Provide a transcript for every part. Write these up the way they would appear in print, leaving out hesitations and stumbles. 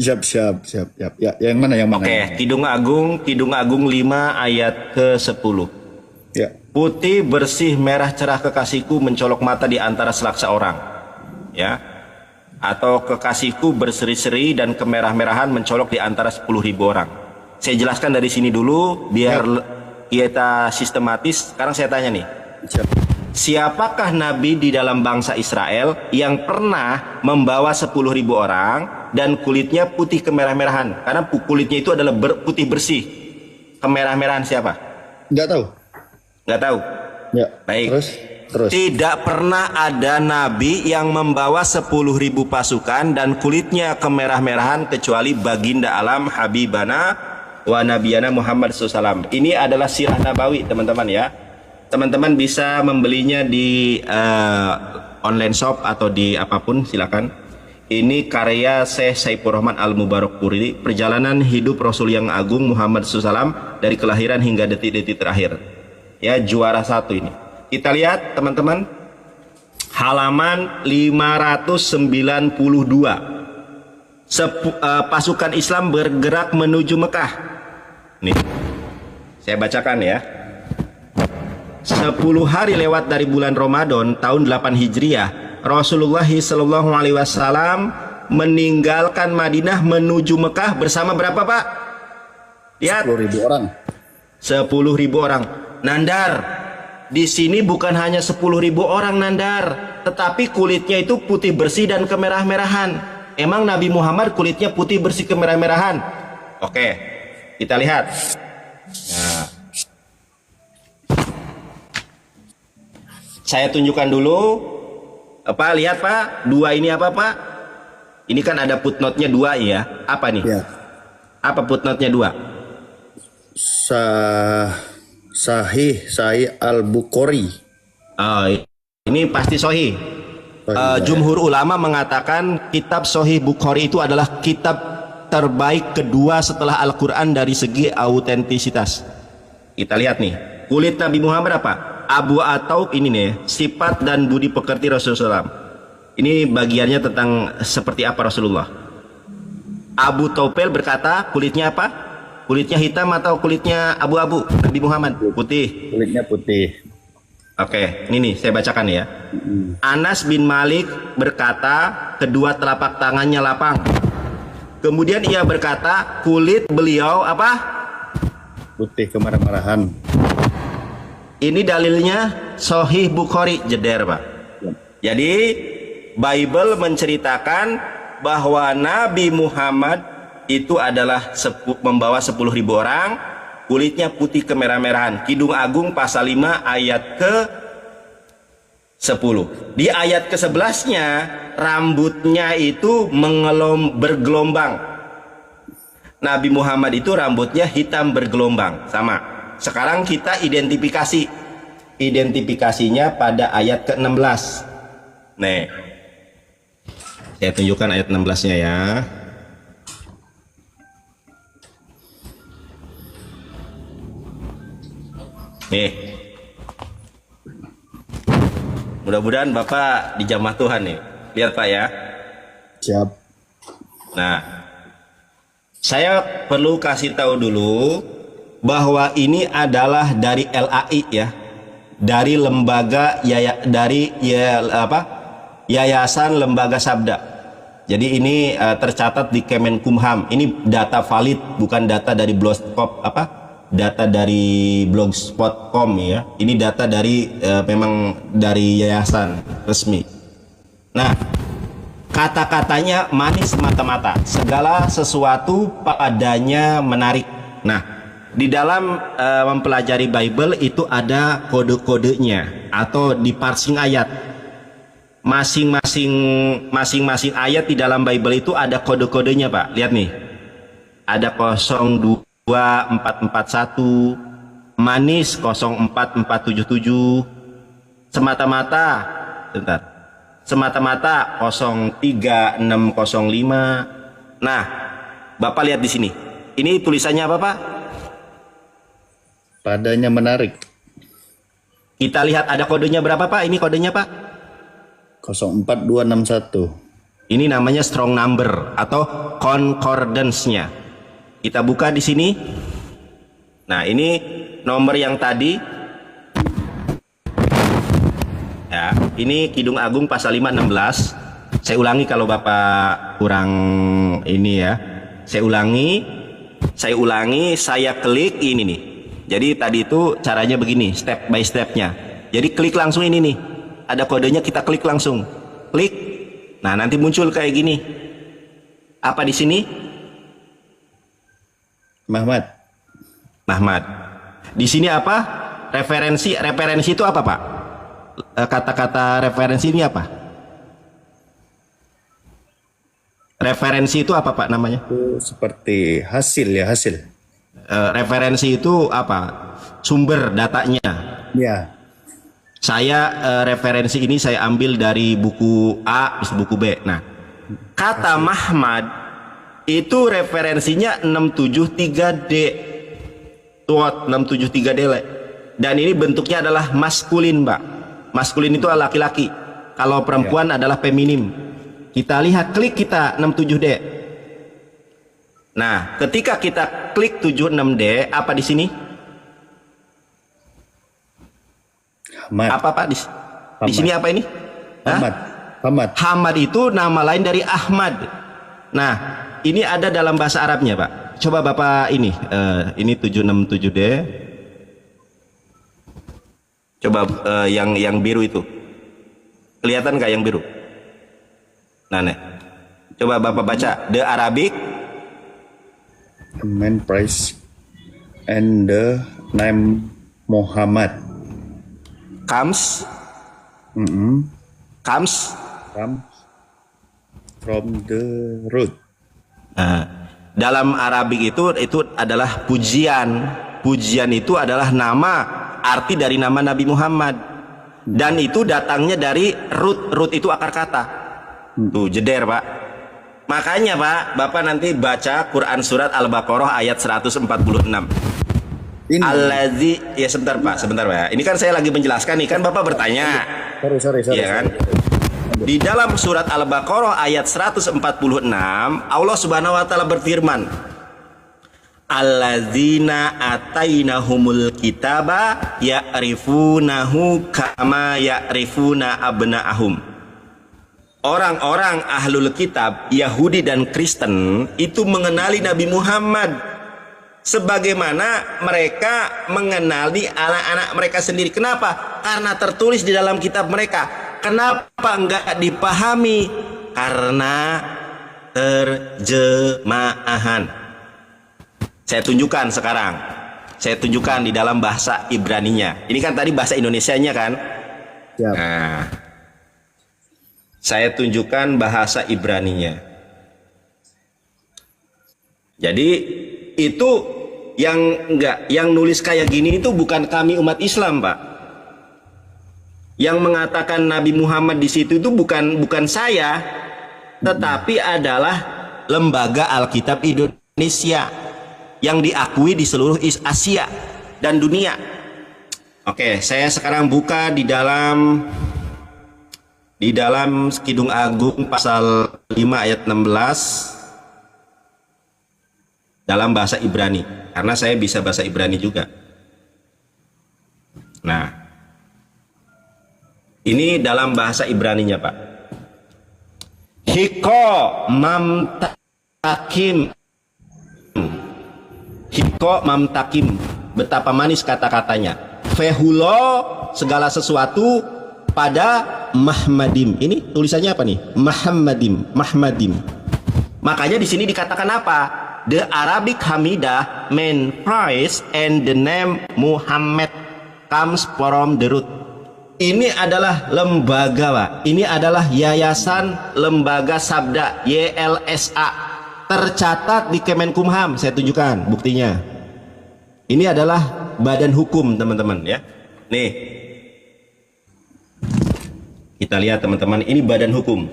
Siap. Ya, yang mana yang mana? Oke, Kidung Agung 5 ayat ke-10. Ya. Putih bersih merah cerah kekasihku mencolok mata di antara selaksa orang. Ya. Atau kekasihku berseri-seri dan kemerah-merahan mencolok di antara 10.000 orang. Saya jelaskan dari sini dulu biar kita sistematis. Sekarang saya tanya nih. Siap. Siapakah nabi di dalam bangsa Israel yang pernah membawa 10.000 orang dan kulitnya putih kemerah-merahan? Karena kulitnya itu adalah putih bersih. Kemerah-merahan siapa? Nggak tahu. Nggak tahu. Ya. Baik. Terus. Tidak pernah ada nabi yang membawa 10.000 pasukan dan kulitnya kemerah-merahan kecuali baginda alam Habibana wa Nabiyana Muhammad SAW. Ini adalah sirah nabawi, teman-teman ya. Teman-teman bisa membelinya di online shop atau di apapun, silakan. Ini karya Syekh Saifur Rahman Al-Mubarakpuri, perjalanan hidup Rasul yang agung Muhammad SAW dari kelahiran hingga detik-detik terakhir. Ya, juara 1 ini. Kita lihat teman-teman, halaman 592. Pasukan Islam bergerak menuju Mekah. Nih, saya bacakan ya. 10 hari lewat dari bulan Ramadan tahun 8 Hijriah, Rasulullah SAW meninggalkan Madinah menuju Mekah bersama berapa, Pak? Lihat. 10.000 orang. 10.000 orang. Nandar, di sini bukan hanya 10.000 orang, Nandar, tetapi kulitnya itu putih bersih dan kemerah-merahan. Emang Nabi Muhammad kulitnya putih bersih kemerah-merahan? Oke, kita lihat. Nah, saya tunjukkan dulu. Apa, lihat Pak, 2 ini apa Pak? Ini kan ada footnote-nya 2 ya. Apa nih? Ya. Apa footnote-nya 2? Sahih Al-Bukhari. Oh, ini pasti sahih. Jumhur ulama mengatakan kitab Sahih Bukhari itu adalah kitab terbaik kedua setelah Al-Quran dari segi autentisitas. Kita lihat nih, kulit Nabi Muhammad apa? Abu Ataub ini nih, sifat dan budi pekerti Rasulullah. Ini bagiannya tentang seperti apa Rasulullah. Abu Taufel berkata, kulitnya apa? Kulitnya hitam atau kulitnya abu-abu? Nabi Muhammad putih. Kulitnya putih. Oke, ini nih saya bacakan ya. Anas bin Malik berkata, kedua telapak tangannya lapang. Kemudian ia berkata, kulit beliau apa? Putih kemerah-merahan. Ini dalilnya Sahih Bukhari, jeder Pak. Jadi Bible menceritakan bahwa Nabi Muhammad itu adalah membawa 10.000 orang, kulitnya putih kemerah-merahan. Kidung Agung pasal 5 ayat ke-10. Di ayat ke-11-nya rambutnya itu bergelombang. Nabi Muhammad itu rambutnya hitam bergelombang, sama. Sekarang kita identifikasinya pada ayat ke-16. Nih, saya tunjukkan ayat 16-nya ya. Nih, mudah-mudahan Bapak dijamah Tuhan nih. Lihat Pak ya. Siap. Nah, saya perlu kasih tahu dulu bahwa ini adalah dari LAI ya, dari lembaga Yayasan Lembaga Sabda. Jadi ini tercatat di Kemenkumham. Ini data valid, bukan data dari data dari blogspot.com ya. Ini data dari memang dari yayasan resmi. Nah, kata-katanya manis mata-mata, segala sesuatu padanya menarik. Nah, di dalam mempelajari Bible itu ada kode-kodenya atau di parsing ayat. Masing-masing ayat di dalam Bible itu ada kode-kodenya Pak. Lihat nih, ada 02441, manis 04477, semata-mata 03605. Nah, Bapak lihat di sini. Ini tulisannya apa, Pak? Padanya menarik. Kita lihat ada kodenya berapa, Pak? Ini kodenya, Pak? 04261. Ini namanya strong number atau concordance-nya. Kita buka di sini. Nah, ini nomor yang tadi. Ya, ini Kidung Agung pasal 5:16. Saya ulangi kalau Bapak kurang ini ya. Saya ulangi, saya klik ini nih. Jadi tadi itu caranya begini, step by stepnya. Jadi klik langsung ini nih. Ada kodenya, kita klik langsung. Klik. Nah, nanti muncul kayak gini. Apa di sini? Mahmad. Di sini apa? Referensi itu apa, Pak? Kata-kata referensi ini apa? Referensi itu apa, Pak, namanya? Itu seperti hasil ya, hasil. Referensi itu apa? Sumber datanya. Ya. Saya referensi ini saya ambil dari buku A, buku B. Nah, kata Mahmad itu referensinya 673D. Tuat 673D. Dan ini bentuknya adalah maskulin, Pak. Maskulin itu laki-laki. Kalau perempuan adalah feminim. Kita lihat, klik kita 67D. Nah, ketika kita klik 76D, apa di sini? Hamad. Apa, Pak? Di sini apa ini? Hamad itu nama lain dari Ahmad. Nah, ini ada dalam bahasa Arabnya, Pak. Coba Bapak ini 767D. Coba yang biru itu. Kelihatan nggak yang biru? Nah, nih. Coba Bapak baca The Arabic main price and the name Muhammad comes from the root. Nah, dalam Arabik itu adalah pujian. Pujian itu adalah nama, arti dari nama Nabi Muhammad. Dan itu datangnya dari root. Root itu akar kata. Tuh, jeder, Pak. Makanya, Pak, Bapak nanti baca Quran surat Al-Baqarah ayat 146. Allazi, ya sebentar Pak. Ini kan saya lagi menjelaskan nih, kan Bapak bertanya. Sorry. Iya kan? Di dalam surat Al-Baqarah ayat 146, Allah Subhanahu wa taala berfirman, Alladzina atainahumul kitaba ya'rifunahu kama ya'rifuna abna'ahum. Orang-orang ahlul kitab, Yahudi dan Kristen itu mengenali Nabi Muhammad sebagaimana mereka mengenali anak-anak mereka sendiri. Kenapa? Karena tertulis di dalam kitab mereka. Kenapa enggak dipahami? Karena terjemahan. Saya tunjukkan sekarang. Saya tunjukkan di dalam bahasa Ibraninya. Ini kan tadi bahasa Indonesianya kan? Siap. Nah, saya tunjukkan bahasa Ibraninya. Jadi itu yang nulis kayak gini itu bukan kami umat Islam, Pak. Yang mengatakan Nabi Muhammad di situ itu bukan saya, tetapi adalah Lembaga Alkitab Indonesia yang diakui di seluruh Asia dan dunia. Oke, saya sekarang buka di dalam Kidung Agung pasal 5 ayat 16 dalam bahasa Ibrani, karena saya bisa bahasa Ibrani juga. Nah, ini dalam bahasa Ibraninya, Pak. Hiko mamtakim. Hiko mamtakim. Betapa manis kata-katanya. Fehulo, segala sesuatu pada Mahmadim. Ini tulisannya apa nih? Mahmadim. Makanya di sini dikatakan apa? The Arabic Hamidah main price and the name Muhammad comes from the root. Ini adalah lembaga, Pak. Ini adalah Yayasan Lembaga Sabda, YLSA. Tercatat di Kemenkumham. Saya tunjukkan buktinya. Ini adalah badan hukum, teman-teman, ya. Nih. Kita lihat, teman-teman, ini badan hukum.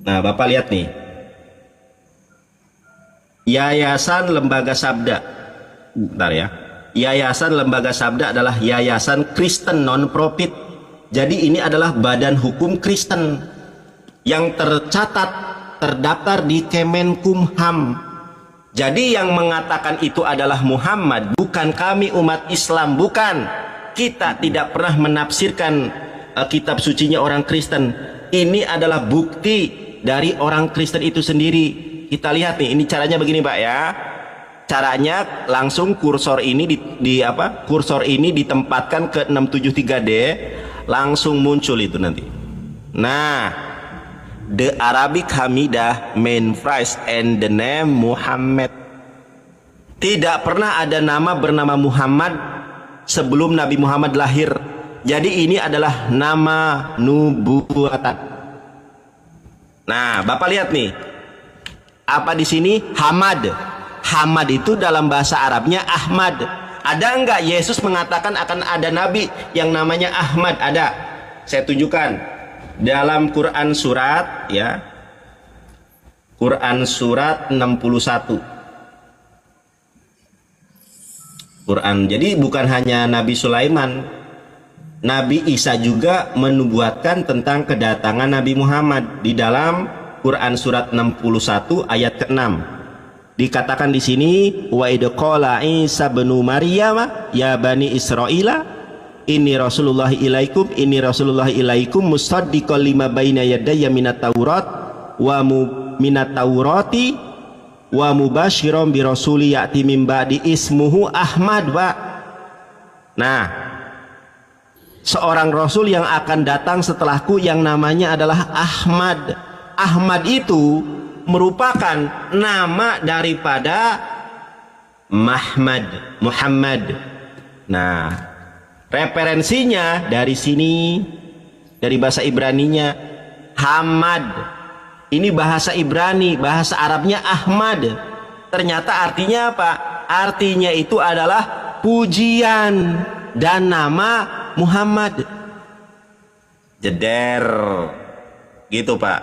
Nah, Bapak lihat nih. Yayasan Lembaga Sabda. Bentar ya. Yayasan Lembaga Sabda adalah yayasan Kristen non-profit. Jadi ini adalah badan hukum Kristen yang tercatat terdaftar di Kemenkumham. Jadi yang mengatakan itu adalah Muhammad, bukan kami umat Islam, bukan. Kita tidak pernah menafsirkan kitab sucinya orang Kristen. Ini adalah bukti dari orang Kristen itu sendiri. Kita lihat nih, ini caranya begini Pak ya. Caranya langsung kursor ini kursor ini ditempatkan ke 673D, langsung muncul itu nanti. Nah, the Arabic Hamidah main phrase and the name Muhammad. Tidak pernah ada nama bernama Muhammad sebelum Nabi Muhammad lahir. Jadi ini adalah nama nubuatan. Nah, Bapak lihat nih. Apa di sini? Hamad. Hamad itu dalam bahasa Arabnya Ahmad. Ada enggak Yesus mengatakan akan ada nabi yang namanya Ahmad? Ada. Saya tunjukkan. Dalam Quran surat ya, Quran surat 61. Quran. Jadi bukan hanya Nabi Sulaiman, Nabi Isa juga menubuatkan tentang kedatangan Nabi Muhammad di dalam Quran surat 61 ayat ke-6. Dikatakan di sini, wa idh qala Isa bin Maryam ya bani Israila ini Rasulullah ilaikum musaddiqan lima baina yadayya minat Taurat minat Taurati wa mubasyiran bi rasuli ya'ti min ba'di ismuhu Ahmad, Pak. Nah, seorang rasul yang akan datang setelahku yang namanya adalah Ahmad. Ahmad itu merupakan nama daripada Muhammad. Nah, referensinya dari sini, dari bahasa Ibraninya Hamad. Ini bahasa Ibrani, bahasa Arabnya Ahmad. Ternyata artinya apa? Artinya itu adalah pujian dan nama Muhammad. Jeder. Gitu Pak.